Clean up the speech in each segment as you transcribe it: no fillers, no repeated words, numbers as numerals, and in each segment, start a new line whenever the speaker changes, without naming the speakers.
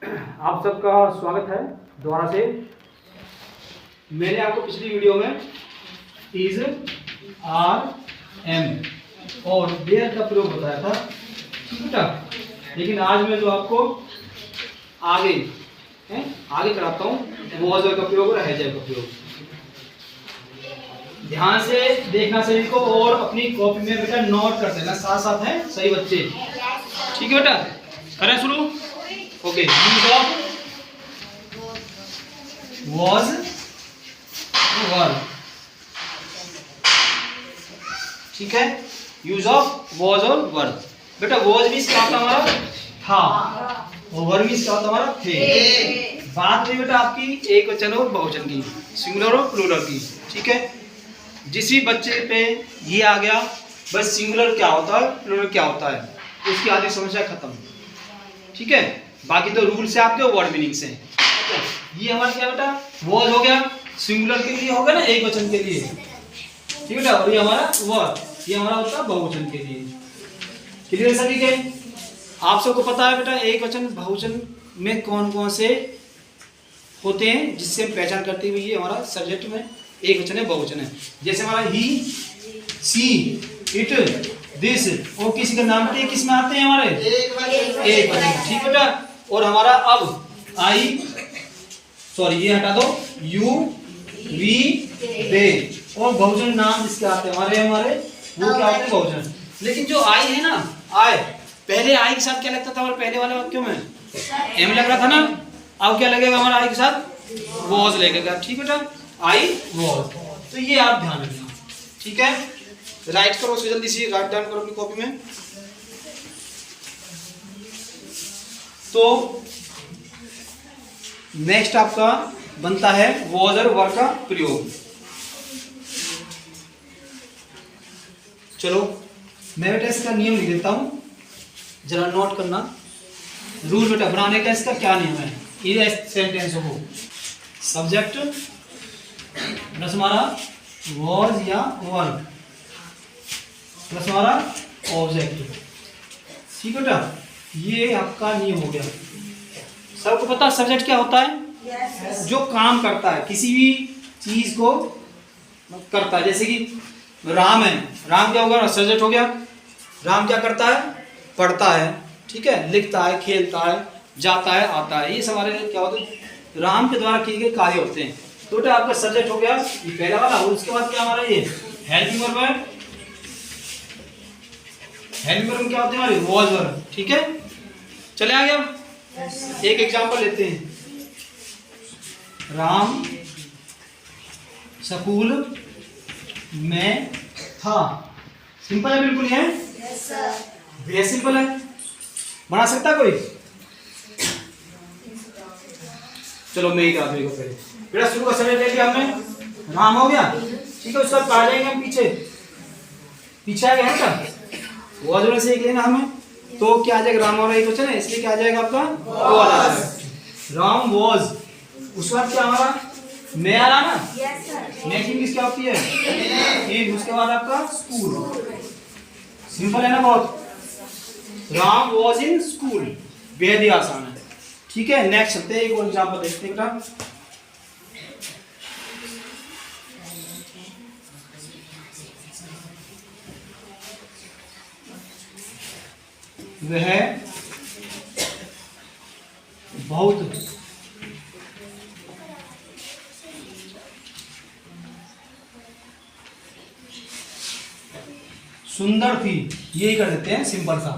आप सबका स्वागत है दोबारा से। मैंने आपको पिछली वीडियो में इज, आर, एम और देयर का प्रयोग बताया था, ठीक है। लेकिन आज मैं जो आपको आगे कराता हूँ वो का प्रयोग और हैज का प्रयोग। ध्यान से देखना सभी को और अपनी कॉपी में बेटा नोट कर देना साथ साथ है सही बच्चे, ठीक है बेटा। करें शुरू। ओके, यूज ऑफ was वर, ठीक है। यूज ऑफ was और वर। बेटा was मींस क्या होता हमारा था और वर मींस क्या होता हमारा थे। बात नहीं बेटा आपकी एक वचन और बहुवचन की, सिंगुलर और प्लूरल की, ठीक है। जिस भी बच्चे पे ये आ गया बस सिंगुलर क्या होता है प्लूरल क्या होता है उसकी आधी समस्या खत्म, ठीक है। बाकी तो रूल से आपके वर्ड मीनिंग से। ये हमारा क्या बेटा वॉज हो गया, सिंगुलर के लिए हो गया ना एक वचन के लिए, ठीक है बेटा। और ये हमारा वर, ये हमारा होता है बहुवचन के लिए। क्लियर सभी के? आप सबको पता है बेटा एक वचन बहुवचन में कौन कौन से होते हैं जिससे हम पहचान करते हुए ये हमारा सब्जेक्ट में एक वचन है बहुवचन है। जैसे हमारा ही, सी, इट, दिस और किसी का नाम पे किस में आते हैं हमारे एक वचन, ठीक बेटा। और हमारा अब आई, सॉरी ये हटा दो, यू, वी, दे और बहुवचन नाम जिसके आते हैं हमारे वो क्या होते हैं बहुवचन। लेकिन जो आई है ना, आई पहले आई के साथ क्या लगता था हमारे पहले वाले वाक्यों में एम लग रहा था ना, अब क्या लगेगा हमारा आई के साथ वॉज लगेगा, ठीक बेटा। आई वॉज, तो ये आप ध्यान रखना, ठीक है। राइट करो उसे जल्दी से, राइट डाउन करो अपनी कॉपी में। तो नेक्स्ट आपका बनता है वॉज और वर का प्रयोग। चलो मैं बेटा इसका नियम लिख देता हूं, जरा नोट करना। रूल बेटा बनाने का इसका क्या नियम है, ये सेंटेंस हो सब्जेक्ट प्लस हमारा वॉज या वर प्लस हमारा ऑब्जेक्ट, ठीक है बेटा। ये आपका नियम हो गया। सबको पता सब्जेक्ट क्या होता है? yes. जो काम करता है किसी भी चीज को करता है। जैसे कि राम है, राम क्या होगा सब्जेक्ट हो गया। राम क्या करता है? पढ़ता है, ठीक है, लिखता है, खेलता है, जाता है, आता है, ये हमारे क्या होते हैं राम के द्वारा किए गए कार्य होते हैं। तो बेटा आपका सब्जेक्ट हो गया ये पहला वाला। और उसके बाद क्या हमारा ये हेल्पिंग वर्ब है। हेल्पिंग वर्ब क्या होते हैं हमारे वॉज वर्ब, ठीक है। चले आगे अब एक एग्जांपल लेते हैं। राम स्कूल में था। सिंपल है बिल्कुल, है वेरी सिंपल है। बना सकता है कोई? चलो मैं ही करा दूंगा पहले। बेटा शुरू का समय ले लिया हमने, राम हो गया, ठीक है। उसका पा जाएंगे हम पीछे आ गया है वॉज से एक लेना हमें, तो क्या आ जाएगा राम और एक वचन है इसलिए क्या आ जाएगा आपका राम वॉज। उसके बाद क्या हमारा मैं आ रहा ना, मैं की इंग्लिश क्या होती है उसके बाद आपका स्कूल। सिंपल है ना बहुत। राम वॉज इन स्कूल, बेहद ही आसान है, ठीक है। नेक्स्ट चलते हैं, एक और एग्जांपल देखते हैं बेटा। वह बहुत सुंदर थी, यही कर देते हैं सिंपल सा।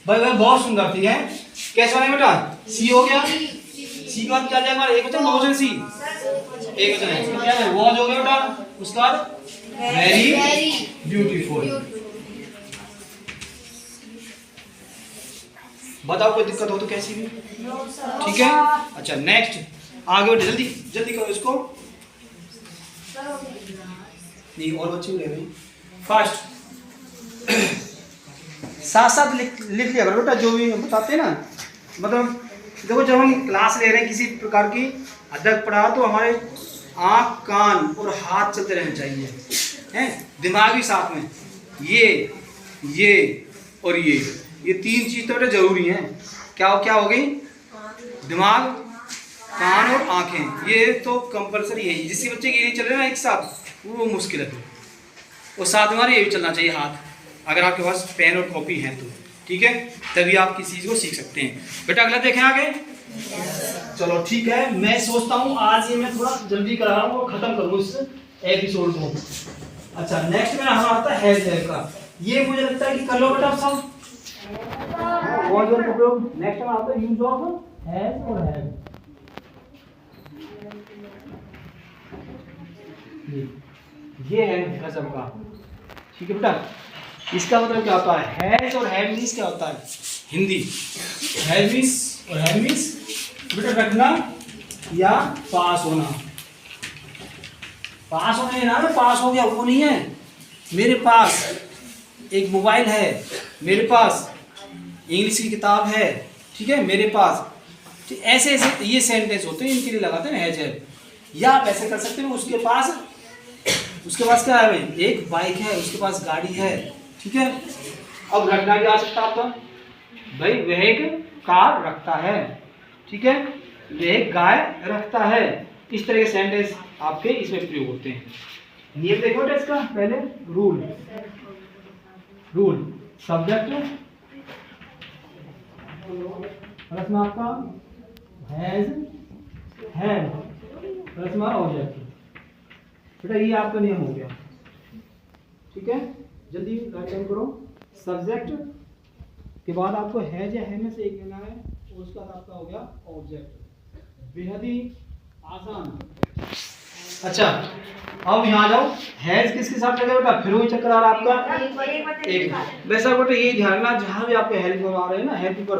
भाई वह बहुत सुंदर थी, है कैसे बने बेटा? सी हो गया, सी के बाद क्या जाएगा एक वचन बहुवचन, सी एक वचन है, क्या है वॉज हो गया बेटा। उसके बाद वेरी ब्यूटीफुल। बताओ कोई दिक्कत हो तो कैसी भी, ठीक है। अच्छा नेक्स्ट आगे बढ़े, जल्दी जल्दी करो इसको। नहीं और बच्चे ले रहे फास्ट साथ साथ लिख लिया करो बेटा जो भी बताते हैं ना। मतलब देखो जब हम क्लास ले रहे हैं किसी प्रकार की अध्ययन पढ़ा तो हमारे आँख कान और हाथ चलते रहने चाहिए, हैं, दिमाग भी साथ में। ये और ये तीन चीज तो बेटा जरूरी है। क्या हो गई? दिमाग, कान और आंखें, ये तो कंपलसरी है। जिसके बच्चे ये नहीं चल रहे ना एक साथ, वो मुश्किल है। और साथ में हमारे ये भी चलना चाहिए हाथ, अगर आपके पास पेन और कॉपी है तो, ठीक है, तभी आप किसी चीज़ को सीख सकते हैं। बेटा अगला देखें आगे। चलो ठीक है, मैं सोचता हूँ आज ये मैं थोड़ा जल्दी करा रहा हूँ और ख़त्म करूँ इस एपिसोड को। अच्छा, नेक्स्ट में हमारा आता है हैज का। ये मुझे लगता है कि कर लो बेटा आप सब। नेक्स्ट में आता है यूज ऑफ हैज और हैव। ये है गजब का, ठीक है बेटा। इसका मतलब क्या होता है? हैज और हैव मींस क्या होता है? हिंदी हैज मींस और हैव मींस बेटा रखना या पास होना। पास होने ना, पास हो गया वो नहीं है। मेरे पास एक मोबाइल है, मेरे पास इंग्लिश की किताब है, ठीक है, मेरे पास, ऐसे ऐसे ये सेंटेंस होते हैं, इनके लिए लगाते हैं हैज हैव। या आप ऐसे कर सकते हैं उसके पास क्या है भाई? एक बाइक है, उसके पास गाड़ी है, ठीक है। अब रखना भी आ सकता है आपका भाई, वह एक कार रखता है, ठीक है, वह एक गाय रखता है। इस तरह के सेंटेंस आपके इसमें प्रयोग होते हैं। नियम देखो इसका पहले। रूल सब्जेक्ट प्लस में आपका हैज हैव प्लस में ऑब्जेक्ट। बेटा ये आपका नियम हो गया, ठीक है। जल्दी राइट करो। सब्जेक्ट के बाद आपको हैज या हैव में से एक लेना है, और उसका आपका हो गया ऑब्जेक्ट। बेहद ही आसान। अच्छा, अब यहाँ जाओ। हैज किसके साथ लगे बेटा? फिर वही चक्कर आ रहा है आपका एक। वैसा बेटा ये ध्यान रखना, जहाँ भी आपके हेल्प आ रहे हैं ना, हेल्प पर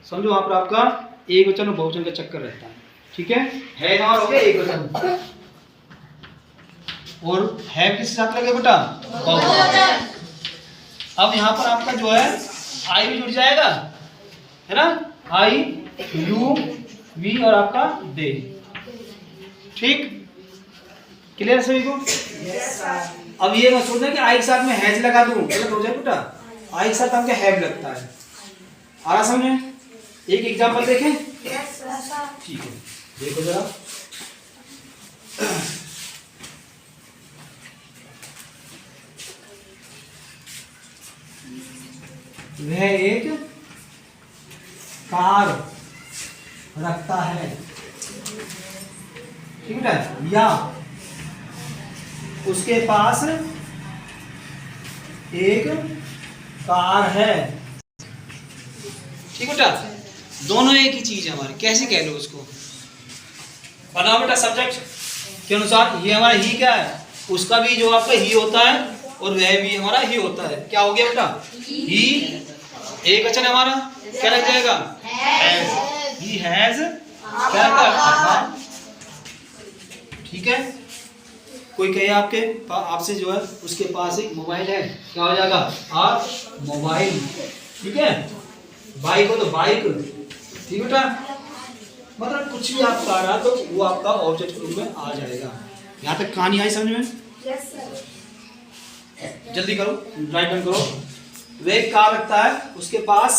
समझो वहाँ पर आपका एक वचन और बहुवचन का चक्कर रहता है, ठीक है। हैज हमारा हो गया एक वचन, और हैव किसके साथ लगे बेटा? बहुवचन। अब यहाँ पर आपका जो है आई भी जुड़ जाएगा, है ना। आई, यू, वी और आपका दे, ठीक। क्लियर सभी को? yes, अब ये मत सोचना कि आई के साथ में हैज लगा दूं, गलत हो जाए बेटा। आई के साथ हमको हैव लगता है। आ रहा समझे? एक एग्जांपल देखें। yes, ठीक है, देखो जरा। वह एक कार रखता है, ठीक है, या उसके पास एक कार है, ठीक बेटा। दोनों एक ही चीज है हमारी, कैसे कह लो उसको। बनाओ बेटा सब्जेक्ट के अनुसार। ये हमारा ही क्या है? उसका भी जो आपका ही होता है, और वह भी हमारा ही होता है। क्या हो गया बेटा? ही एक वचन हमारा क्या लग जाएगा? हैज। ही हैज क्या करता, ठीक है। कोई कहे आपसे जो है उसके पास एक मोबाइल है, क्या हो जाएगा? आप मोबाइल, ठीक है। बाइक हो तो बाइक, ठीक बेटा। मतलब कुछ भी आप कह रहा तो वो आपका ऑब्जेक्ट रूप में आ जाएगा। यहाँ तक कहानी आई समझ में? yes, जल्दी करो, राइट डाउन करो। वह एक कार रखता है, उसके पास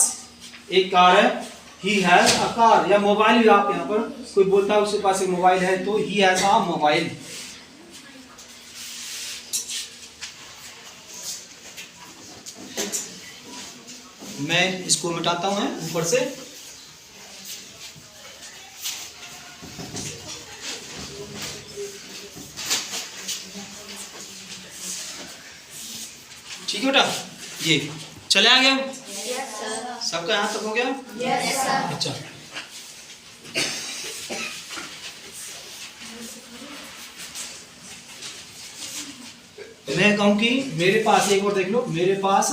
एक कार है। ही हैज अ कार, या मोबाइल भी आप यहाँ पर कोई बोलता है उसके पास एक मोबाइल है, तो ही हैज अ मोबाइल। मैं इसको मिटाता हूँ ऊपर से। ठीक है बेटा, ये चले आ गया? yes, सबका यहाँ तक हो गया? yes, अच्छा, मैं कहूँ कि मेरे पास, एक और देख लो, मेरे पास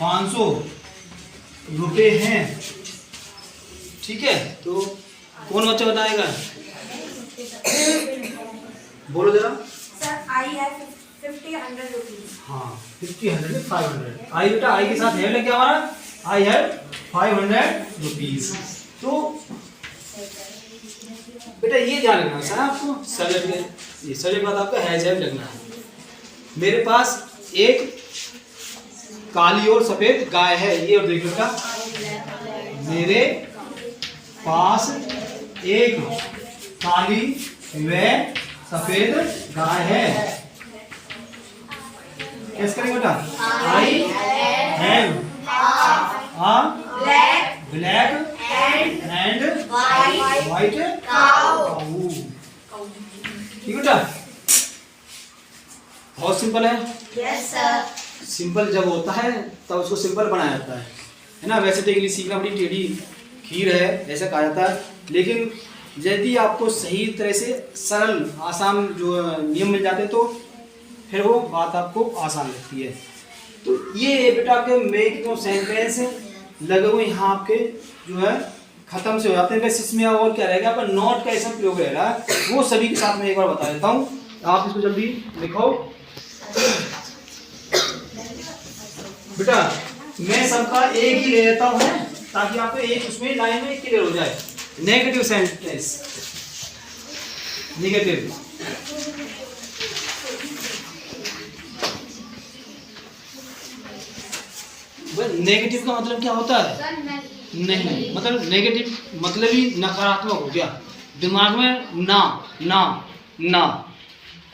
500 रुपए हैं, ठीक है। तो कौन बच्चा बताएगा? बोलो जरा।
Sir I have 50-100 rupees.
हाँ, 50-100 500। आई बेटा, आई के साथ है लग गया हमारा। I have 500 rupees. तो बेटा ये ध्यान रखना सर आपको, सब्जेक्ट बाद आपका हैज हैव लगना है। मेरे पास एक काली और सफेद गाय है। ये और देख बेटा, मेरे पास एक काली व सफेद गाय है। कैसे करेंगे बेटा? I have a black and white cow. ठीक बेटा, बहुत सिंपल है।
Yes, sir.
सिंपल जब होता है तब उसको सिंपल बनाया जाता है ना। वैसे तो इंग्लिश सीखना बड़ी टेढ़ी खीर है ऐसा कहा जाता है, लेकिन यदि आपको सही तरह से सरल आसान जो नियम मिल जाते तो फिर वो बात आपको आसान लगती है। तो ये बेटा आपके मेक जो सेंटेंस लगे हुए यहाँ आपके जो है खत्म से हो जाते हैं। वैसे इसमें और क्या रहेगा, आपका नॉट का ऐसा प्रयोग रहेगा, वो सभी के साथ में एक बार बता देता हूँ। आप इसको जल्दी लिखो बेटा। मैं सबका एक ही ले लेता हूँ ताकि आपको एक उसमें लाइन में क्लियर हो जाए। नेगेटिव सेंटेंस, नेगेटिव नेगेटिव का मतलब क्या होता है? नहीं, मतलब नेगेटिव मतलब ही नकारात्मक हो गया, दिमाग में ना ना ना।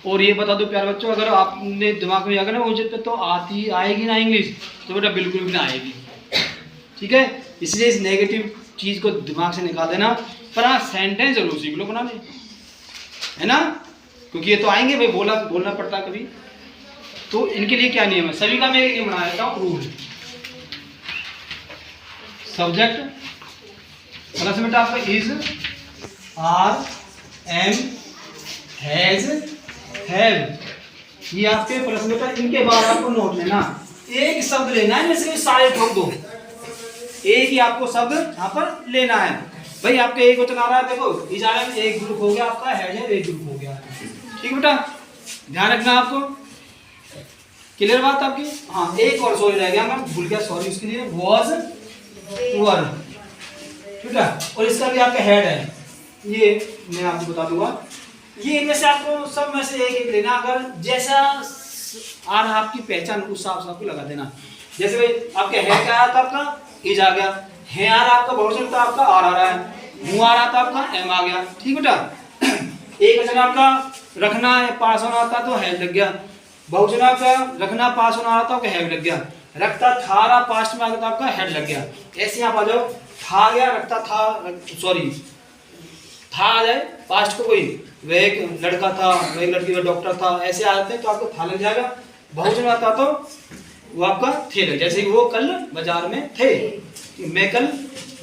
और ये बता दो प्यारे बच्चों, अगर आपने दिमाग में अगर वो तो आती आएगी ना इंग्लिश, तो बेटा बिल्कुल भी ना आएगी। ठीक है, इसलिए इस नेगेटिव चीज़ को दिमाग से निकाल देना। पर हाँ, सेंटेंस जरूर सीख लो बनाने, है ना, क्योंकि ये तो आएंगे भाई, बोलना पड़ता कभी। तो इनके लिए क्या नियम है, सभी का मैं एक नियम बना देता हूँ। रूल, सब्जेक्ट प्लस बेटा आपका is, are, am, has, have, ये आपके प्रश्न बेटा। इनके बाद आपको नोट लेना, एक शब्द लेना है, जैसे सारे ठोक दो, एक ही आपको शब्द यहाँ पर लेना है। भाई आपके एक वचन आ रहा है, देखो इज आ रहा है, एक ग्रुप हो गया आपका, हैज है एक ग्रुप हो गया। ठीक बेटा, ध्यान रखना आपको। क्लियर बात आपकी? हाँ, एक और सॉरी रह गया, मैं भूल गया, सॉरी उसके लिए। वॉज, वर, ठीक है। और इसका भी आपका हेड है, ये मैं आपको बता दूंगा। ये इनमें से आपको सब में से एक एक लेना, अगर जैसा आ रहा आपकी पहचान उस हिसाब से आपको लगा देना। जैसे भाई आपके हेड क्या आया था, आपका इज आ गया, है आ रहा आपका बहुवचन था, आपका आर आ रहा है, मुंह आ रहा था आपका एम आ गया। ठीक बेटा, एक वचन आपका रखना है पास होना आता तो है लग गया, बहुवचन आपका रखना पास होना आता तो हैव लग गया, रखता था रहा पास्ट में आ गया तो आपका हेड लग गया। ऐसे आप आ जाओ, था गया, रखता था, सॉरी था आ जाए पास्ट को, कोई वह एक लड़का था, वह एक लड़की, वह डॉक्टर था, ऐसे आ जाते हैं तो आपको था लग जाएगा। बहुवचन आता तो वो आपका थे लग, जैसे वो कल बाजार में थे, मैं कल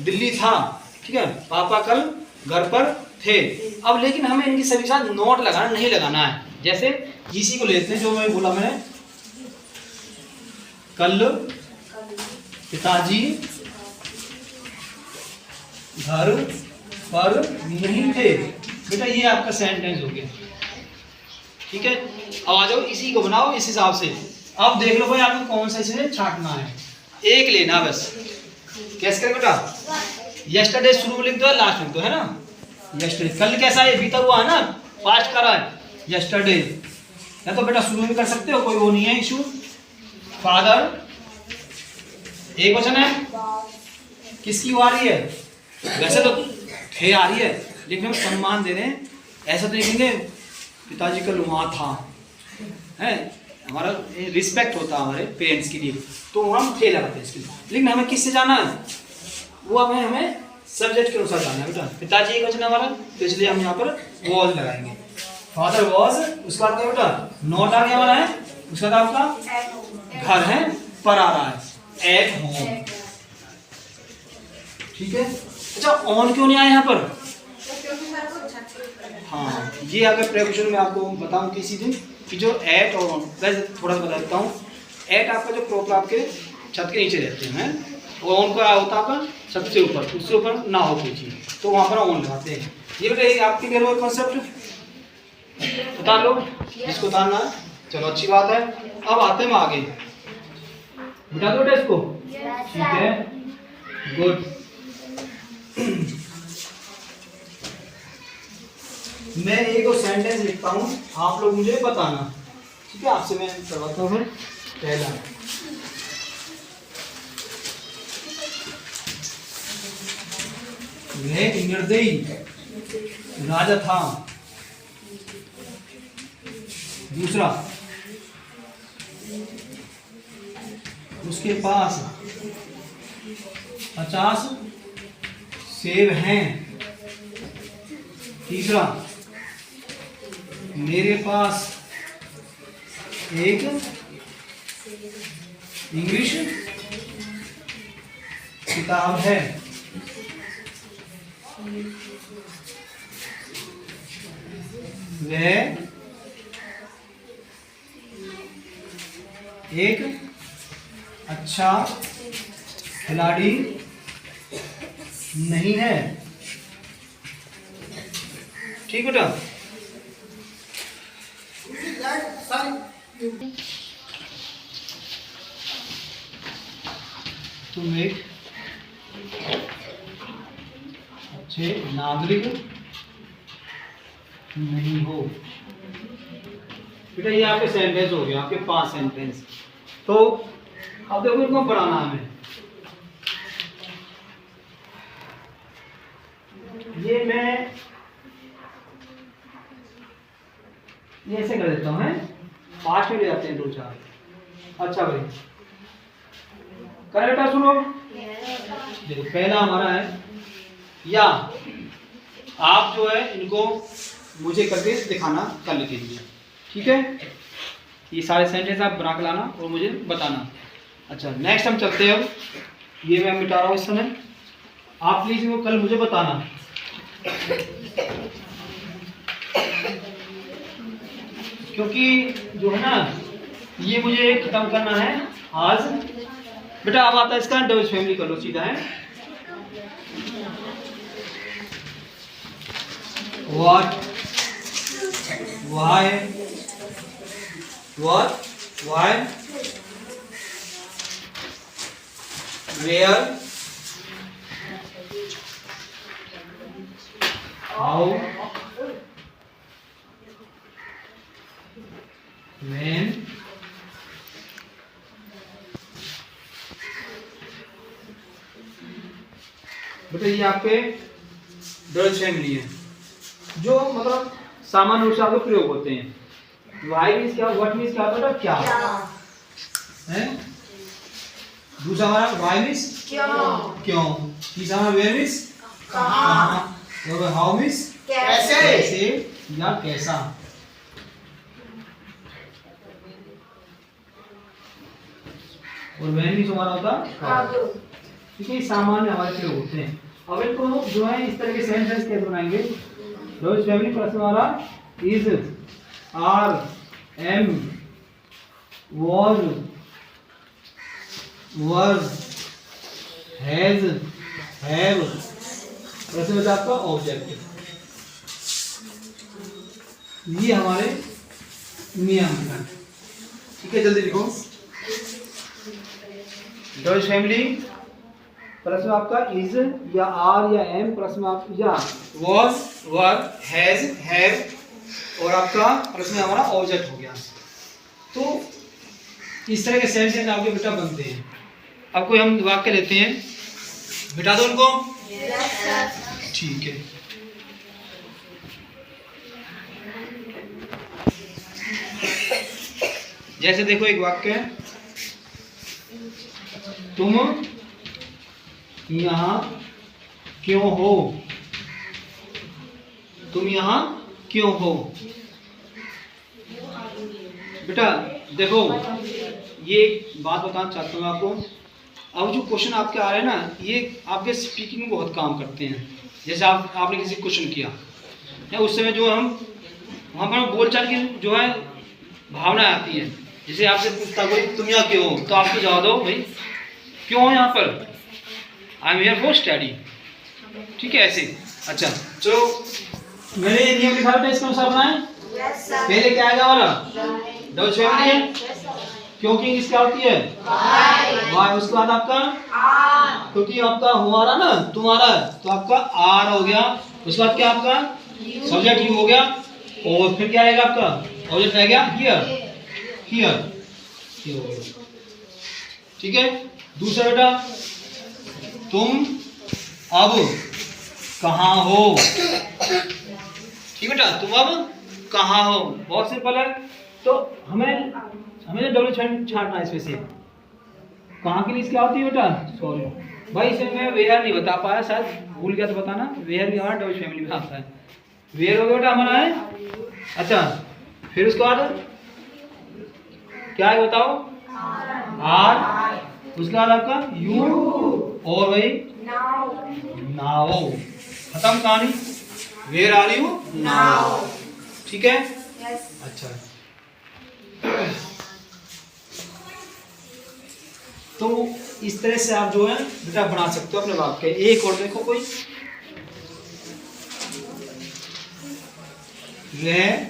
दिल्ली था, ठीक है, पापा कल घर पर थे। अब लेकिन हमें इनकी सभी साथ नोट लगाना नहीं लगाना है। जैसे इसी को लेते हैं, जो मैं बोला मैंने, कल पिताजी घर पर नहीं थे। बेटा ये आपका सेंटेंस हो गया। ठीक है, अब आ जाओ इसी को बनाओ इस हिसाब से। अब देख लो भाई आपको कौन सा इसे छांटना है, एक लेना बस। कैसे करें बेटा, यस्टरडे शुरू में लिख दो, लास्ट लिख दो, है ना। यस्टरडे कल कैसा है, बीता हुआ है ना, पास्ट कर रहा है यस्टरडे, या तो बेटा शुरू में कर सकते हो, कोई वो नहीं है इशू। फादर एक वचन है, किसकी आ रही है, वैसे तो थे आ रही है, लेकिन हम सम्मान दे रहे हैं, ऐसा तो लिखेंगे पिताजी कल वहाँ था, है हमारा रिस्पेक्ट होता है हमारे पेरेंट्स के लिए, तो हम थे लगाते हैं इसके लिए। लेकिन हमें किससे जाना है, वो हमें सब्जेक्ट के अनुसार जाना है बेटा। पिताजी एक वचन हमारा, तो इसलिए हम यहाँ पर वॉज लगाएंगे। फादर वॉज, उसके बाद क्या बेटा, नॉट आ गया हमारा है, उसके बाद आपका घर है पर आ रहा है, एट होम। ठीक है, अच्छा ऑन क्यों नहीं आया यहाँ पर? हाँ, ये अगर प्रेपोजिशन में आपको बताऊं किसी दिन कि जो एट और ऑन, वैसे थोड़ा सा बता देता हूँ। एट आपका जो प्रॉपर आपके छत के नीचे रहते हैं, और ऑन का होता है आपका छत से ऊपर, उससे ऊपर ना हो कोई चीज़, तो वहाँ पर ऑन लगाते हैं। ये बेटा आपके लिए वो कॉन्सेप्ट उतार लो जिसको उतारना है। चलो अच्छी बात है, अब आते हैं आगे, बिठा दो बेटा इसको। ठीक है, गुड। मैं एक और सेंटेंस लिखता हूँ, आप लोग मुझे बताना। ठीक है, आपसे मैं करवाता हूँ। पहला वह निर्दयी राजा था। दूसरा, उसके पास 50 सेब हैं। तीसरा, मेरे पास एक इंग्लिश किताब है। वह एक अच्छा खिलाड़ी नहीं है। ठीक बेटा। तुम एक अच्छे नागरिक नहीं हो। बेटा ये आपके सेंटेंस हो गया, आपके 5 सेंटेंस। तो अब देखो इनको पढ़ाना हमें। ये मैं ये ऐसे कर देता हूँ, 5 में ले जाते हैं 2-4। अच्छा भाई करेक्ट है, सुनो। देखो पहला हमारा है, या आप जो है इनको मुझे करके दिखाना कल के लिए। ठीक है, ये सारे सेंटेंस आप बना के लाना और मुझे बताना। अच्छा नेक्स्ट हम चलते हैं। ये मैं मिटा रहा हूँ इस समय, आप प्लीज इनको कल मुझे बताना। क्योंकि जो है ना ये मुझे खत्म करना है आज। बेटा अब आता है इसका डबल फैमिली कर लो सीधा है। What, why, what, why, where, how, when, बेटा ये आपके डबल फैमिली है जो मतलब सामान्य रूप से आपके प्रयोग होते हैं। वाई मीन्स क्या, व्हाट मीन्स क्या बेटा, क्या है। दूसरा हमारा वाई मीन्स क्यों। तीसरा हमारा वेयर मीन्स कहाँ, और हाउ मीन्स कैसे या कैसा। और वह मीन्स हमारा होता। ठीक है, सामान्य हमारे प्रयोग होते हैं। अब इनको जो है इस तरह के सेंटेंस कैसे बनाएंगे। डबल फैमिली प्लस हमारा is, are, am, was, were, has, have, plus में आपका ऑब्जेक्ट। ये हमारे नियम है। ठीक है, जल्दी लिखो। डबल फैमिली प्लस में आपका इज या आर या एम, प्लस में आप या वॉज, वर, हैज, हैव और आपका प्लस में हमारा ऑब्जेक्ट हो गया। तो इस तरह के सेंटेंस आपके बेटा बनते हैं। अब कोई हम वाक्य लेते हैं, बिठा दो उनको। ठीक है, जैसे देखो एक वाक्य है, तुम यहाँ क्यों हो। तुम यहाँ क्यों हो। बेटा देखो ये बात बताना चाहता हूँ आपको। अब जो क्वेश्चन आपके आ रहे हैं ना, ये आपके स्पीकिंग में बहुत काम करते हैं। जैसे आपने किसी क्वेश्चन किया या उस समय जो हम वहाँ पर बोलचाल की जो है भावना आती है। जैसे आपसे पूछता कोई तुम यहाँ क्यों हो, तो आपको जवाब दो भाई क्यों हो यहाँ पर, I am here for study. ठीक है ऐसे। अच्छा तो मैंने ये नियम लिखा था, इसके अनुसार बनाए। पहले क्या आएगा वाला डबल फैमिली है, क्योंकि इंग्लिश क्या होती है वाई। उसके बाद आपका क्योंकि आपका हमारा ना तुम्हारा तो आपका आर हो गया। उसके बाद क्या आपका सब्जेक्ट यू हो गया और फिर क्या आएगा आपका ऑब्जेक्ट रह गया हियर, हियर ये हो गया। ठीक है। दूसरा बेटा तुम अब कहाँ हो। ठीक बेटा, तुम अब कहाँ हो, बहुत सिंपल है। तो हमें डब्ल्यू छांटना है इसमें से। कहाँ के लिए क्या होती है बेटा, सॉरी भाई इसमें मैं वेयर नहीं बता पाया, शायद भूल गया तो बताना। वेयर भी हमारा डब्ल्यू फैमिली में आता है। वेयर हो गया बेटा हमारा है। अच्छा फिर उसके बाद क्या है बताओ, आर, उसके बाद आपका यू, और भाई नाउ। खत्म कहानी। Where are you now. ठीक है।
Yes.
अच्छा तो इस तरह से आप जो है बेटा बना सकते हो अपने वाक्य। एक और देखो कोई, वह